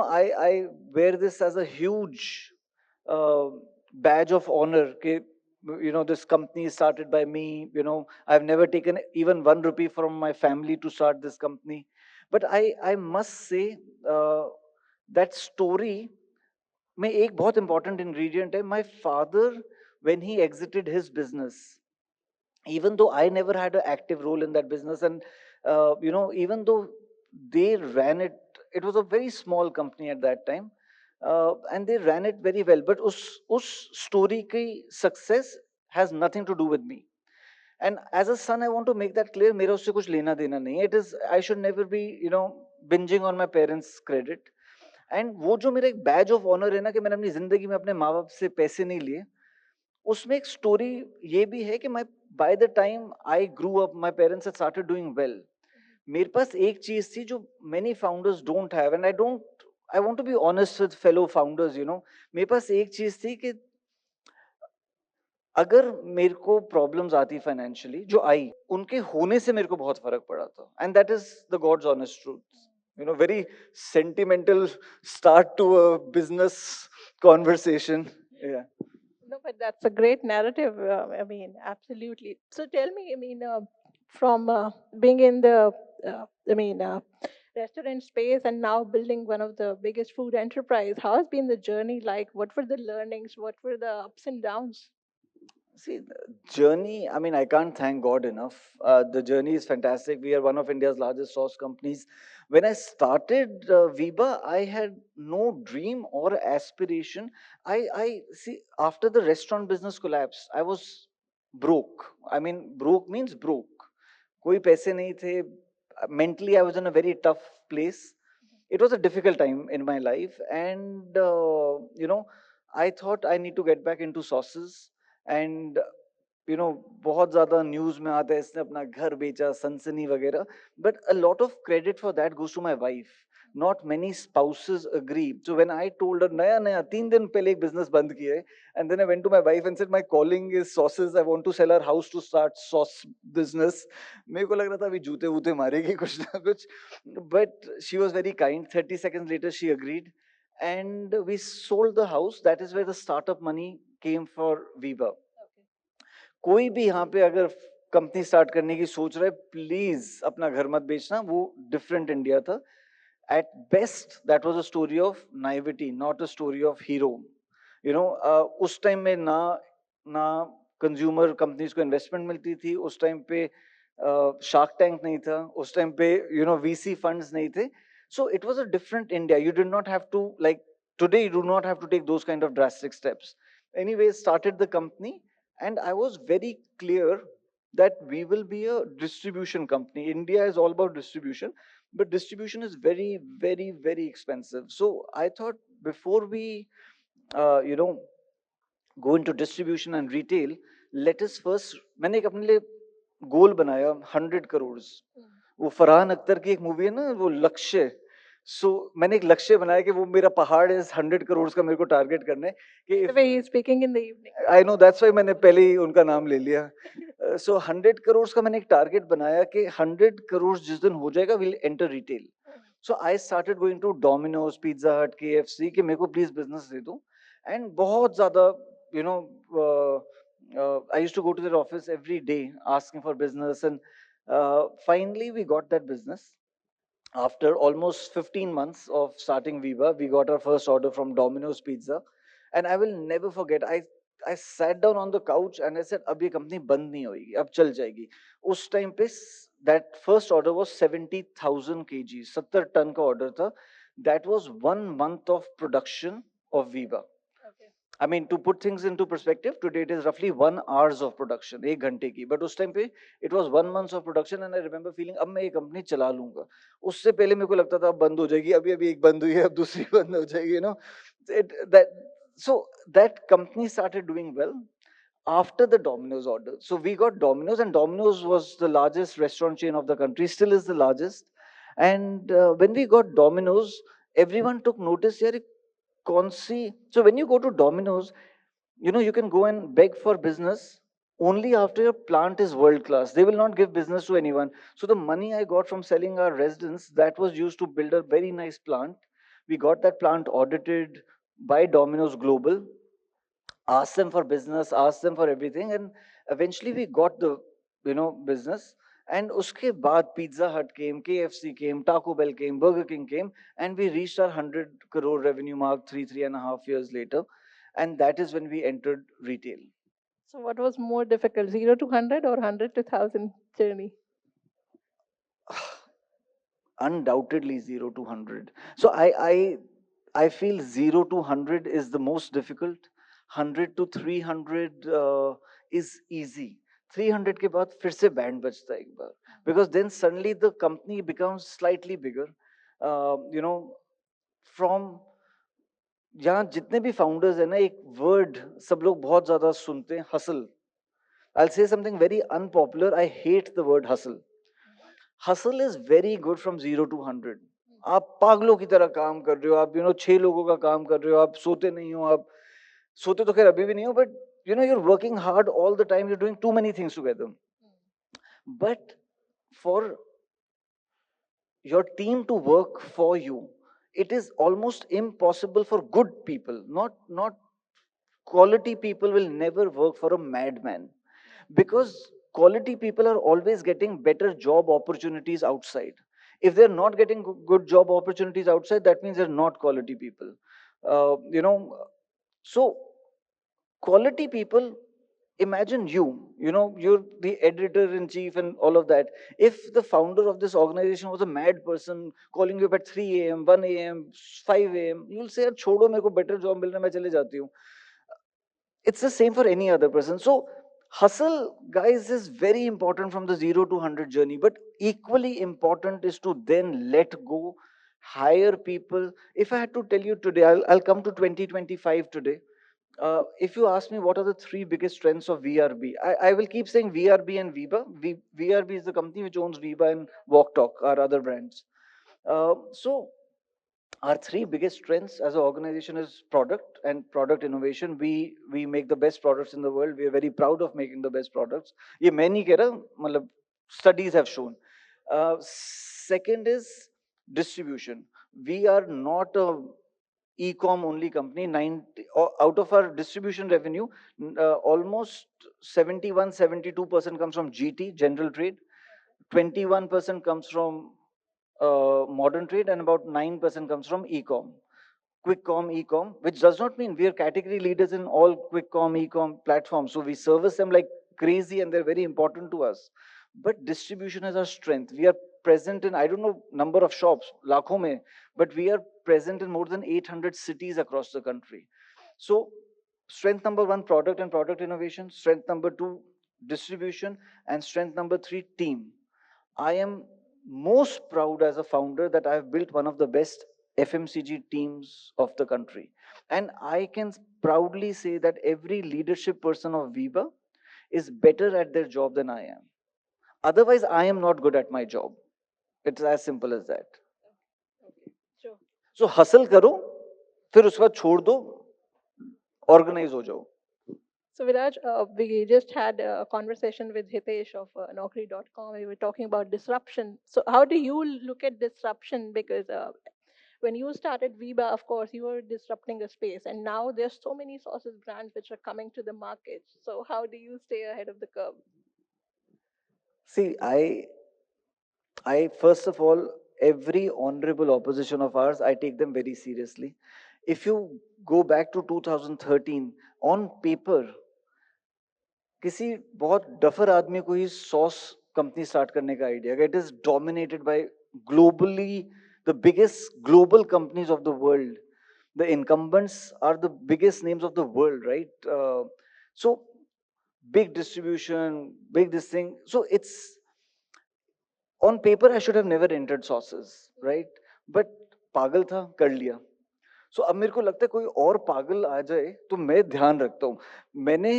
I wear this as a huge uh, badge of honor. This company is started by me. I've never taken even 1 rupee from my family to start this company. But I must say, uh, that story में एक बहुत important ingredient है. My father, when he exited his business, even though I never had an active role in that business, and even though they ran it, it was a very small company at that time, and they ran it very well. But us story ki success has nothing to do with me. And as a son, I want to make that clear. मेरा उससे कुछ लेना देना नहीं. It is, I should never be, binging on my parents' credit. And वो जो मेरा एक बैज ऑफ ऑनर है ना, कि मैंने अपनी जिंदगी में अपने माँ बाप से पैसे नहीं लिए, उसमें एक स्टोरी ये भी है कि मैं, by the time I grew up, my parents had started doing well. मेरे पास एक चीज थी जो many founders don't have, and I want to be honest with fellow founders. मेरे पास एक चीज थी कि अगर मेरे को प्रॉब्लम्स आती फाइनेंशियली, जो आई, उनके होने से मेरे को बहुत फर्क पड़ा था. And that is the gods honest truth. Very sentimental start to a business conversation. Yeah. No, but that's a great narrative. I mean, absolutely. So tell me, I mean, from being in the, I mean, restaurant space and now building one of the biggest food enterprise, how has been the journey like? What were the learnings? What were the ups and downs? See, the journey, I mean, I can't thank God enough. The journey is fantastic. We are one of India's largest sauce companies. When I started Viva, I had no dream or aspiration. I see, after the restaurant business collapsed, I was broke. I mean, broke means broke. कोई पैसे नहीं थे. Mentally, I was in a very tough place. It was a difficult time in my life, and I thought I need to get back into sauces. And बहुत ज्यादा news में आता है इसने अपना घर बेचा, सनसनी वगैरह. But a lot of credit for that goes to my wife. Not many spouses agree. So when I told her, नया नया 3 दिन पहले एक बिजनेस बंद किया है, and then I went to my wife and said my calling is sauces, I want to sell our house to start sauce business. मेरे को लग रहा था अभी जूते वूते मारेगी कुछ ना कुछ. But she was very kind. 30 seconds later she agreed, and we sold the house. That is where the startup money came for Viva. कोई भी यहाँ पे अगर कंपनी स्टार्ट करने की सोच रहा है, प्लीज अपना घर मत बेचना. वो डिफरेंट इंडिया था. At best that was a story of naivety, not a story of hero. उस टाइम में ना ना कंज्यूमर कंपनीज को इन्वेस्टमेंट मिलती थी. उस टाइम पे शार्क टैंक नहीं था. उस टाइम पे वीसी फंड्स नहीं थे. So it was a different India. You did not have to, like today you do not have to take those kind of drastic steps. Anyway, started the company, and I was very clear that we will be a distribution company. India is all about distribution, but distribution is very, very, very expensive. So I thought, before we, you know, go into distribution and retail, let us first. मैंने एक अपने लिए गोल बनाया, 100 crores. वो फरहान अख्तर की एक movie है ना, वो लक्ष्य. मैंने एक लक्ष्य बनाया कि वो मेरा पहाड़ है, 100 crores का मेरे को टारगेट करना है. कि The way he's speaking in the evening. I know, that's why मैंने पहले ही उनका नाम ले लिया. 100 crores का मैंने एक टारगेट बनाया कि 100 crores जिस दिन हो जाएगा, will enter retail. So I started going to Domino's, Pizza Hut, KFC, कि मेरे को प्लीज बिजनेस दे दो. एंड बहुत ज्यादा, you know I used to go to their office every day asking for business. And finally we got that business. After almost 15 months of starting Viva, we got our first order from Domino's Pizza. And I will never forget, I sat down on the couch and I said, अब ये company बंद नहीं होगी, अब चल जाएगी. उस time पे that first order was 70,000 kg, 70 ton का order था. That was 1 month of production of Viva. I mean, to put things into perspective, today it is roughly 1 hours of production, 1 घंटे की. But उस time पे it was 1 month of production, and I remember feeling, अब मैं ये company चला लूंगा. उससे पहले मेरे को लगता था अब बंद हो जाएगी, अभी अभी एक बंद हुई है, अब दूसरी बंद हो जाएगी. So that company started doing well after the Domino's order. So we got Domino's, and Domino's was the largest restaurant chain of the country, still is the largest. And when we got Domino's, everyone took notice. यार कौन सी. So when you go to Domino's, you can go and beg for business only after your plant is world class. They will not give business to anyone. So the money I got from selling our residents, that was used to build a very nice plant, We got that plant audited by Domino's Global, asked them for business, asked them for everything, and eventually we got the business. And uske baad Pizza Hut came, KFC came, Taco Bell came, Burger King came, and we reached our 100 crore revenue mark 3.5 years later, and that is when we entered retail. So what was more difficult, 0 to 100 or 100 to 1000 journey? Undoubtedly 0 to 100. So I feel 0 to 100 is the most difficult. 100 to 300 is easy. 300 के बाद फिर से band बजता है एक बार, because then suddenly the company becomes slightly bigger. You know, from यहाँ जितने भी founders हैं ना, एक word सब लोग बहुत ज़्यादा सुनते हैं, hustle. I'll say something very unpopular. I hate the word hustle. Hustle is very good from 0 to 100. आप पागलों की तरह काम कर रहे हो, आप 6 लोगों का काम कर रहे हो, आप सोते नहीं हो, आप सोते तो खैर अभी भी नहीं हो, but you're working hard all the time, you're doing too many things together. But for your team to work for you, it is almost impossible for good people. Not quality people will never work for a madman, because quality people are always getting better job opportunities outside. If they're not getting good job opportunities outside, that means they're not quality people. So quality people, imagine you're the editor in chief and all of that. If the founder of this organization was a mad person calling you up at 3 a.m., 1 a.m., 5 a.m., you'll say, छोड़ो, मेरे को better job मिल रहा है, मैं चले जाती हूँ. It's the same for any other person. So hustle, guys, is very important from the 0 to 100 journey, but equally important is to then let go, hire people. If I had to tell you today, I'll come to 2025 today. If you ask me what are the three biggest strengths of VRB, I will keep saying VRB and Viva. VRB is the company which owns Viva and WalkTalk, our other brands. So our three biggest strengths as an organization is product and product innovation. We make the best products in the world. We are very proud of making the best products. ये मैं नहीं कह रहा, मतलब studies have shown. Second is distribution. We are not a e-com only company. 90 out of our distribution revenue, almost 71-72% comes from GT, general trade. 21% comes from modern trade, and about 9% comes from e-com, quick com, e-com, which does not mean we are category leaders in all quick com, e-com platforms. So we service them like crazy and they're very important to us. But distribution is our strength. We are present in, I don't know, number of shops, lakhon mein, but we are present in more than 800 cities across the country. So strength number one, product and product innovation. Strength number two, distribution. And strength number three, team. I am most proud as a founder that I have built one of the best FMCG teams of the country. And I can proudly say that every leadership person of Viva is better at their job than I am. Otherwise, I am not good at my job. It's as simple as that. Okay, sure. So hustle करो, फिर उसके बाद छोड़ दो, organize हो जाओ. So Viraj, we just had a conversation with Hitesh of Naukri.com. We were talking about disruption. So how do you look at disruption? Because when you started Viva, of course, you were disrupting the space, and now there's so many sauces brands which are coming to the market. So how do you stay ahead of the curve? See, I first of all, every honorable opposition of ours, I take them very seriously. If you go back to 2013, on paper, किसी बहुत duffer आदमी को ही sauce company start करने का idea, it is dominated by globally the biggest global companies of the world. The incumbents are the biggest names of the world, right? So big distribution, big this thing. So it's on paper I should have never entered sauces, right? But पागल था, कर लिया. सो अब मेरे को लगता है कोई और पागल आ जाए तो मैं ध्यान रखता हूँ. मैंने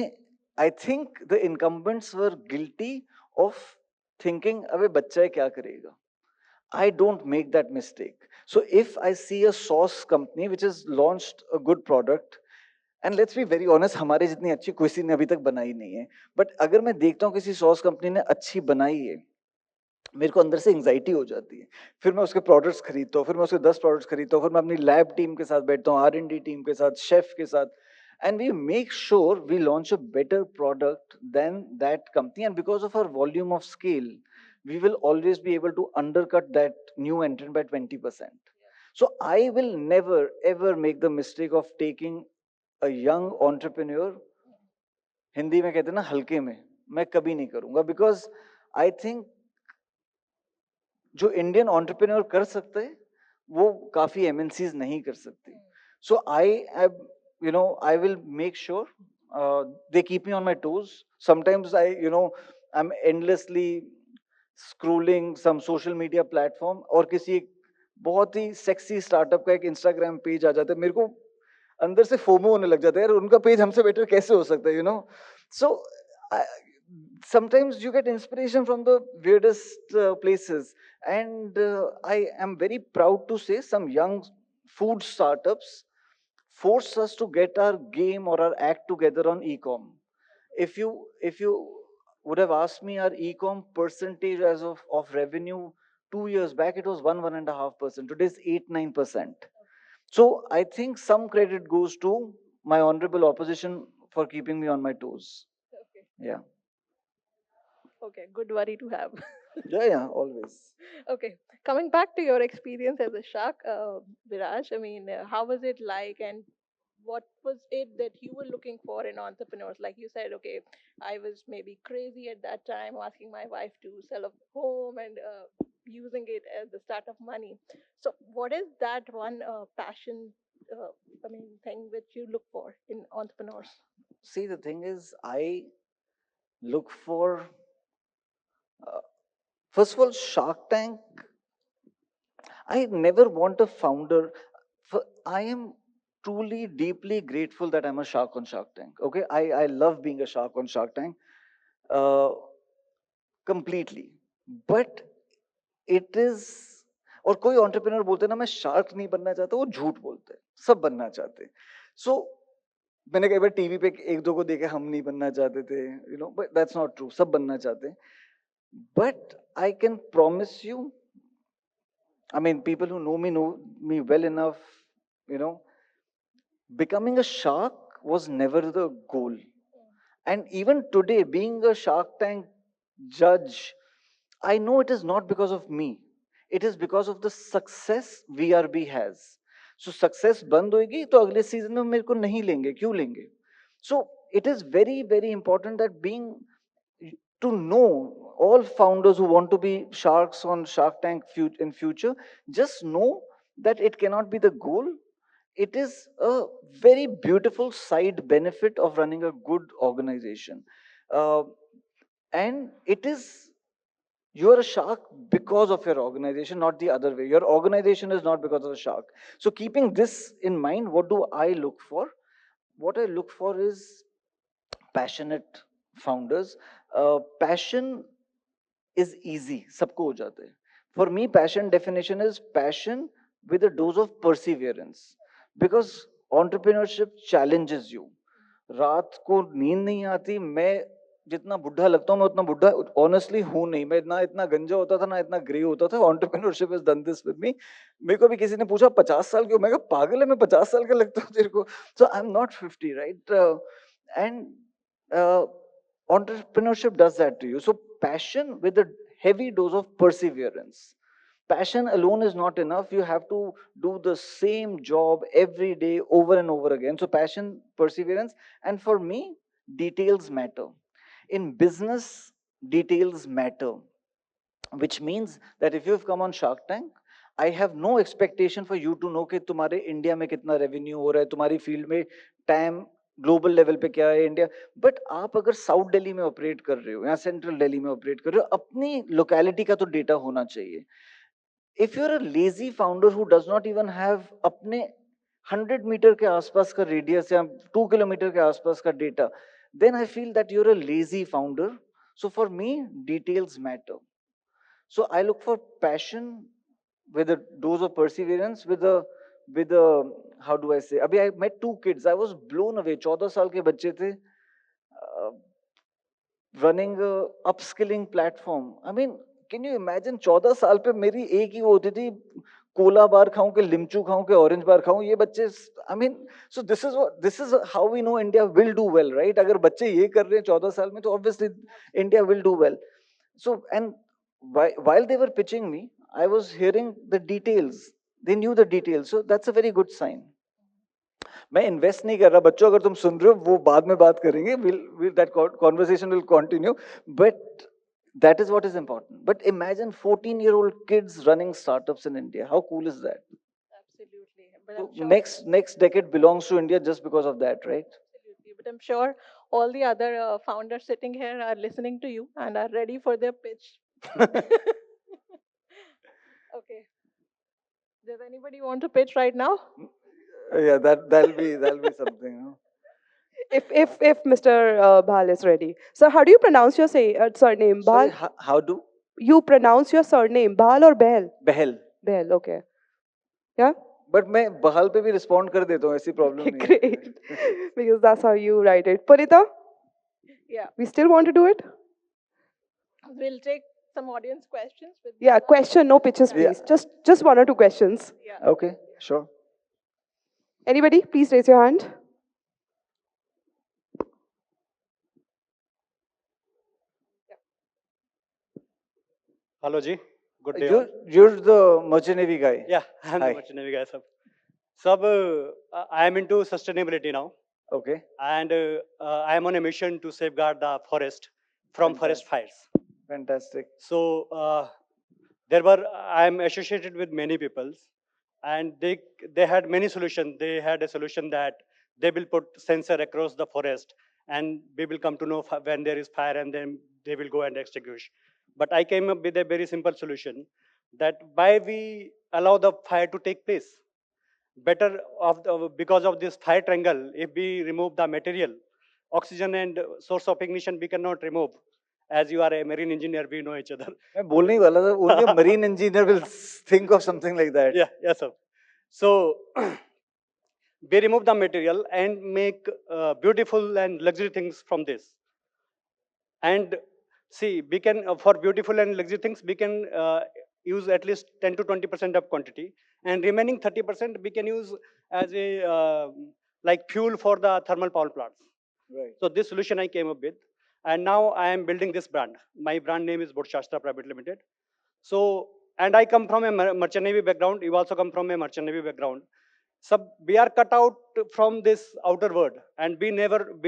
I think the incumbents were guilty of thinking अबे बच्चा है क्या करेगा. I don't make that mistake. So if I see a sauce company which has launched a good product, and let's be very honest, हमारे जितनी अच्छी किसी ने अभी तक बनाई नहीं है, but अगर मैं देखता हूँ किसी सॉस कंपनी ने अच्छी बनाई है, मेरे को अंदर से एंग्जाइटी हो जाती है। फिर मैं उसके प्रोडक्ट्स खरीदता हूँ, फिर मैं उसके 10 प्रोडक्ट्स खरीदता हूँ, फिर मैं अपनी लैब टीम के साथ बैठता हूँ, R&D टीम के साथ, शेफ के साथ, and we make sure we launch a better product than that company, and because of our volume of scale we will always be able to undercut that new entrant by 20%. So I will never ever make the mistake of taking a young entrepreneur, Hindi में कहते हैं ना हल्के में, मैं कभी नहीं करूंगा, बिकॉज आई थिंक जो इंडियन एंटरप्रेन्योर कर सकते हैं वो काफी एमएनसीज नहीं कर सकती. So I will make sure they keep me on my toes. Sometimes I'm endlessly scrolling some social media platform, और किसी एक बहुत ही सेक्सी स्टार्टअप का एक इंस्टाग्राम पेज आ जाता है, मेरे को अंदर से फोमो होने लग जाता है, यार उनका पेज हमसे बेटर कैसे हो सकता है, सो sometimes you get inspiration from the weirdest places, and I am very proud to say some young food startups force us to get our game or our act together on ecom. If you would have asked me our ecom percentage as of revenue 2 years back, it was 1.5%. Today is 8-9%. So I think some credit goes to my honorable opposition for keeping me on my toes. Okay. Yeah. Okay, good worry to have. Yeah, always. Okay, coming back to your experience as a shark, Viraj, I mean, how was it like, and what was it that you were looking for in entrepreneurs? Like you said, okay, I was maybe crazy at that time, asking my wife to sell a home and using it as the start of money. So, what is that one passion? I mean, thing which you look for in entrepreneurs? See, the thing is, I look for, uh, first of all, Shark Tank. I never want a founder. I am truly, deeply grateful that I'm a shark on Shark Tank. Okay, I love being a shark on Shark Tank, uh, completely. But it is, और कोई entrepreneur बोलते हैं ना मैं shark नहीं बनना चाहता, वो झूठ बोलते हैं, सब बनना चाहते हैं. So मैंने कई बार टीवी पे एक दो को देखे, हम नहीं बनना चाहते थे, बट दैट्स नॉट ट्रू, सब बनना चाहते हैं. But I can promise you, I mean, people who know me well enough, you know, becoming a shark was never the goal. And even today, being a Shark Tank judge, I know it is not because of me. It is because of the success VRB has. So success बंद होगी तो अगले season में मेरे को नहीं लेंगे, क्यों लेंगे? So it is very, very important that being, to know, all founders who want to be sharks on Shark Tank in future, just know that it cannot be the goal. It is a very beautiful side benefit of running a good organization. Uh, and it is, you are a shark because of your organization, not the other way. Your organization is not because of a shark. So keeping this in mind, what do I look for? What I look for is passionate founders. Passion is easy, सबको हो जाता है. For me, passion definition is passion with a dose of perseverance, because entrepreneurship challenges you. रात को नींद नहीं आती, मैं जितना बुढ़ा लगता हूँ मैं उतना बुढ़ा ऑनेस्टली हूँ नहीं. मैं इतना इतना गंजा होता था ना, इतना ग्रे होता था. Entrepreneurship is done this with me. मेरे को भी किसी ने पूछा 50 साल क्यों, मैं कहा पागल है, मैं 50 साल का लगता हूँ तेरे को. So I am not 50, right? And entrepreneurship does that to you. So passion with a heavy dose of perseverance. Passion alone is not enough. You have to do the same job every day over and over again. So passion, perseverance, and for me, details matter. In business, details matter, which means that if you've come on Shark Tank, I have no expectation for you to know कि तुम्हारे India में कितना revenue हो रहा है, तुम्हारी field में time global level पे क्या है इंडिया. बट आप अगर साउथ दिल्ली में ऑपरेट कर रहे हो या सेंट्रल दिल्ली में ऑपरेट कर रहे हो, अपनी लोकेलिटी का तो डेटा होना चाहिए. If you are a lazy founder who does not even have अपने 100 मीटर के आसपास का रेडियस या 2 किलोमीटर के आसपास का data, then I feel that you're a lazy founder. So for me, details matter. So I look for passion with a dose of perseverance, with a, how do I say? Abhi I met two kids. I was blown away. 14 साल के बच्चे थे, running a upskilling platform. I mean, can you imagine 14 साल पे मेरी एक ही वो होती थी, कोला बार खाऊं कि लिमचू खाऊं कि ऑरेंज बार खाऊं, ये बच्चे, I mean, so this is how we know India will do well, right? अगर बच्चे ये कर रहे हैं 14 साल में, तो obviously India will do well. So, and while they were pitching me, I was hearing the details. They knew the details. So that's a very good sign. मैं इन्वेस्ट नहीं कर रहा बच्चों, अगर तुम सुन रहे हो वो बाद में बात करेंगे, that conversation will continue, but that is what is important. But imagine 14-year-old kids running startups in India. How cool is that? Absolutely. But So I'm sure, next decade belongs to India just because of that, right? absolutely. But I'm sure all the other founders sitting here are listening to you and are ready for their pitch. Okay. Does anybody want to pitch right now? Yeah, that'll be something. Huh? If Mr. Bhal is ready. So how do you pronounce your surname? Sorry, Bhal? how do? You pronounce your surname Bhal or Behl? Behel. Behl, okay. Yeah? But मैं बहाल पे भी respond कर देता हूँ, ऐसी problem Okay, नहीं है. great. Because that's how you write it. Punita, Yeah. we still want to do it? We'll take some audience questions. With Yeah, question, no pitches, Yeah. please. Just one or two questions. Yeah. Okay, sure. Anybody, please raise your hand. Hello, Ji. Good day. You're the Merchant Navy guy. Yeah, I'm Hi. the Merchant Navy guy, sir. Sab, I am into sustainability now, Okay. and I am on a mission to safeguard the forest from forest fires. Fantastic. So I am associated with many people, and they had many solutions. They had a solution that they will put sensor across the forest, and we will come to know when there is fire, and then they will go and extinguish. But I came up with a very simple solution that why we allow the fire to take place. Better because of this fire triangle, if we remove the material, oxygen and source of ignition we cannot remove. As you are a marine engineer, we know each other. मैं बोलने ही वाला था, only a marine engineer will think of something like that. Yeah, yes, sir. So we remove the material and make beautiful and luxury things from this. And see, we can for beautiful and luxury things we can use at least 10 to 20% of quantity, and remaining 30% we can use as a like fuel for the thermal power plants. Right. So this solution I came up with, and now I am building this brand. My brand name is Bodhshastra Private Limited. So, and I come from a merchant navy background. You also come from a merchant navy background. So we are cut out from this outer world, and we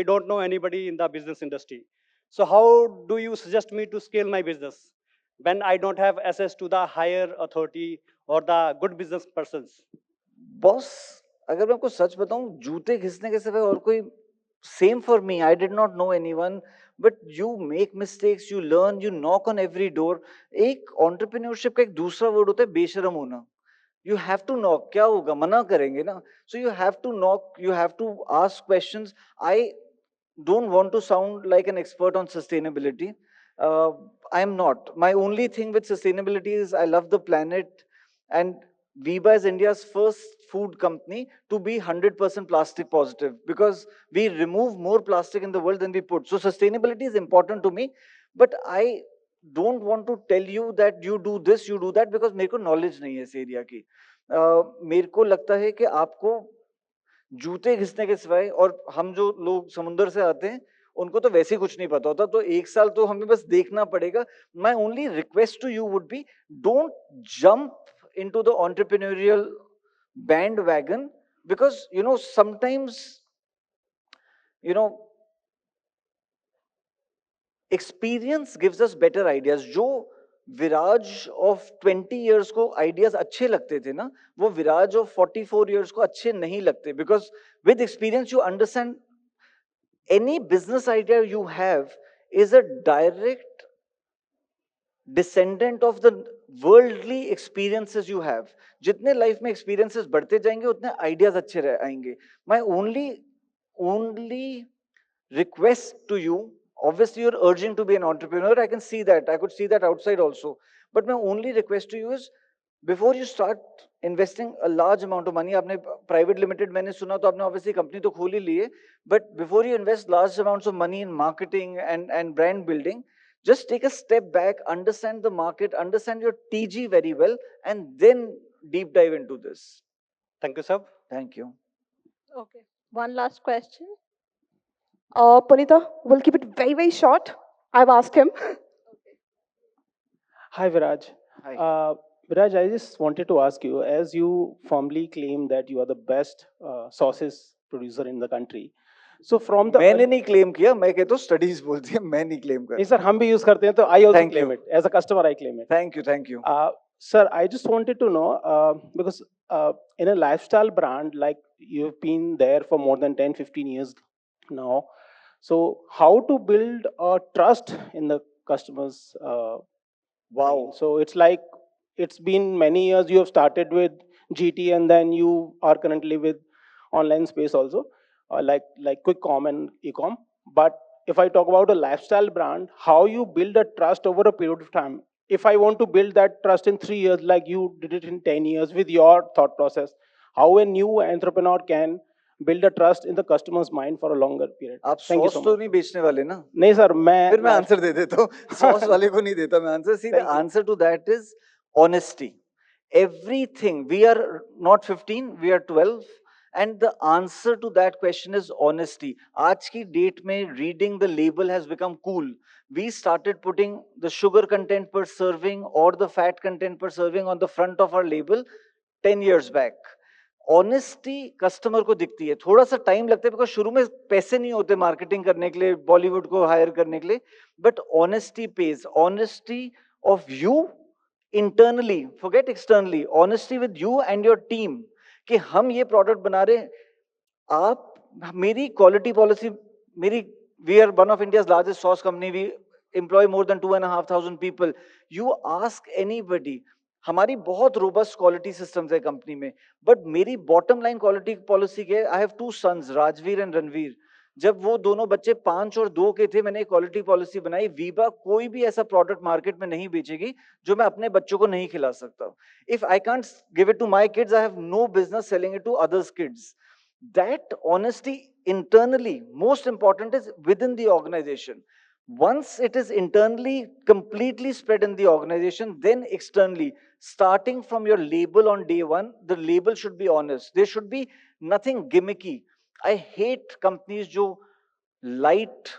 don't know anybody in the business industry. So how do you suggest me to scale my business when I don't have access to the higher authority or the good business persons? Boss, अगर मैं आपको सच बताऊं, जूते घिसने के सिवाय और कोई, same for me, I did not know anyone, but you make mistakes, you learn, you knock on every door. एक entrepreneurship का एक दूसरा word होता है बेशरम होना. You have to knock. क्या होगा, मना करेंगे ना. So you have to knock, you have to ask questions. I don't want to sound like an expert on sustainability. I am not. My only thing with sustainability is I love the planet, and Viba is India's first food company to be 100% plastic positive, because we remove more plastic in the world than we put. So sustainability is important to me, but I don't want to tell you that you do this, you do that, because मेरे को knowledge नहीं है इस area की. मेरे को लगता है कि आपको जूते घिसने के सिवाय, और हम जो लोग समुद्र से आते हैं उनको तो वैसे ही कुछ नहीं पता होता, तो एक साल तो हमें बस देखना पड़ेगा. My only request to you would be, don't jump into the entrepreneurial bandwagon, because sometimes experience gives us better ideas. जो विराज ऑफ 20 years को आइडियाज अच्छे लगते थे ना, वो विराज ऑफ 44 years को अच्छे नहीं लगते, because with experience you understand any business idea you have is a direct descendant of the worldly experiences you have. जितने लाइफ में experiences बढ़ते जाएंगे उतने ideas अच्छे आएंगे. My only request to you, obviously you're urging to be an entrepreneur, I can see that, I could see that outside also, but my only request to you is, before you start investing a large amount of money, आपने private limited मैंने सुना तो आपने obviously company तो खोल ही ली है, but before you invest large amounts of money in marketing and brand building, Just take a step back, understand the market, understand your TG very well, and then deep dive into this. Thank you, sir. Thank you. Okay. One last question. Punita, we'll keep it very, very short. I've asked him. Hi, Viraj. Hi. Viraj, I just wanted to ask you, as you firmly claim that you are the best sauces producer in the country, so from the मैंने नहीं claim किया, मैं कहता हूँ studies बोलती है, मैं नहीं claim कर नहीं सर, हम भी यूज करते हैं, तो I also Thank claim you. it as a customer. I claim it. Thank you, thank you. Sir, I just wanted to know because in a lifestyle brand like you've been there for more than 10, 15 years now, so how to build a trust in the customers? Wow. So it's like it's been many years. You have started with GT, and then you are currently with online space also, like quick com and ecom. But if I talk about a lifestyle brand, how you build a trust over a period of time. If I want to build that trust in 3 years, like you did it in 10 years with your thought process, how a new entrepreneur can build a trust in the customer's mind for a longer period. आप Thank you sauce so तो much. नहीं बेचने वाले ना? नहीं sir, मैं फिर मैं आंसर दे देता हूँ, सॉस वाले को नहीं देता मैं answer. See, the Thank you. answer to that is honesty. Everything. We are not 15, we are 12. And the answer to that question is honesty. आज की डेट में reading the label has become cool. We started putting the sugar content per serving or the fat content per serving on the front of our label 10 years back. Honesty customer को दिखती है, थोड़ा सा time लगता है because शुरू में पैसे नहीं होते मार्केटिंग करने के लिए, बॉलीवुड को हायर करने के लिए, but honesty pays. Honesty of you internally, forget externally, honesty with you and your team कि हम ये प्रोडक्ट बना रहे हैं. आप मेरी क्वालिटी पॉलिसी, मेरी, we are one of India's largest SaaS company, we employ more than 2,500 people. You ask anybody, हमारी बहुत रोबस्ट क्वालिटी सिस्टम्स है कंपनी में, बट मेरी बॉटम लाइन क्वालिटी पॉलिसी के, I have 2 sons, Rajveer and Ranveer. जब वो दोनों बच्चे 5 और 2 के थे, मैंने क्वालिटी पॉलिसी बनाई, वीबा कोई भी ऐसा प्रोडक्ट मार्केट में नहीं बेचेगी जो मैं अपने बच्चों को नहीं खिला सकता. If I can't give it to my kids, I have no business selling it to others kids. That honesty internally, most important, is within the organization. Once it is internally completely spread in the organization, then externally, starting from your label on day one, the label should be honest. There should be nothing gimmicky. I hate companies जो light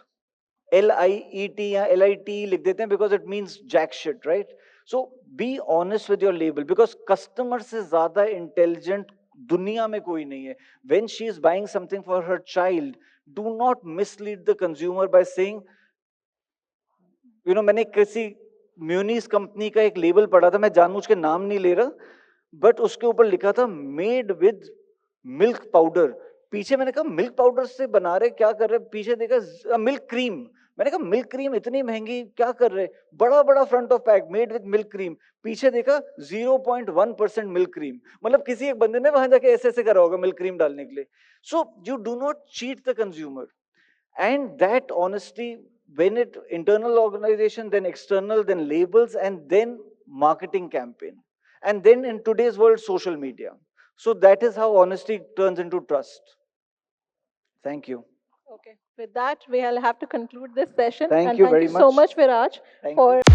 LIET या LIT लिख देते हैं because it means jack shit, right? So be honest with your label because customer से ज़्यादा intelligent दुनिया में कोई नहीं है. When she is buying something for her child, do not mislead the consumer by saying, you know, मैंने किसी म्यूनिस company का एक लेबल पढ़ा था, मैं जानबूझ के नाम नहीं ले रहा, बट उसके ऊपर लिखा था मेड विद मिल्क पाउडर. पीछे मैंने कहा मिल्क पाउडर से बना रहे, क्या कर रहे? पीछे देखा मिल्क क्रीम. मैंने कहा मिल्क क्रीम इतनी महंगी, क्या कर रहे? बड़ा बड़ा front of pack, made with milk cream. पीछे देखा 0.1% मिल्क क्रीम. मतलब किसी एक बंदे ने वहां जाके ऐसे ऐसे करा होगा मिल्क क्रीम डालने के लिए. So you do not cheat the consumer. And that honesty, when it internal organization, then external, then labels, and then marketing campaign, and then in today's world, social media. So that is how honesty turns into trust. Thank you. Okay. With that, we'll have to conclude this session. Thank And you thank very you so much. much, Viraj, Thank for you.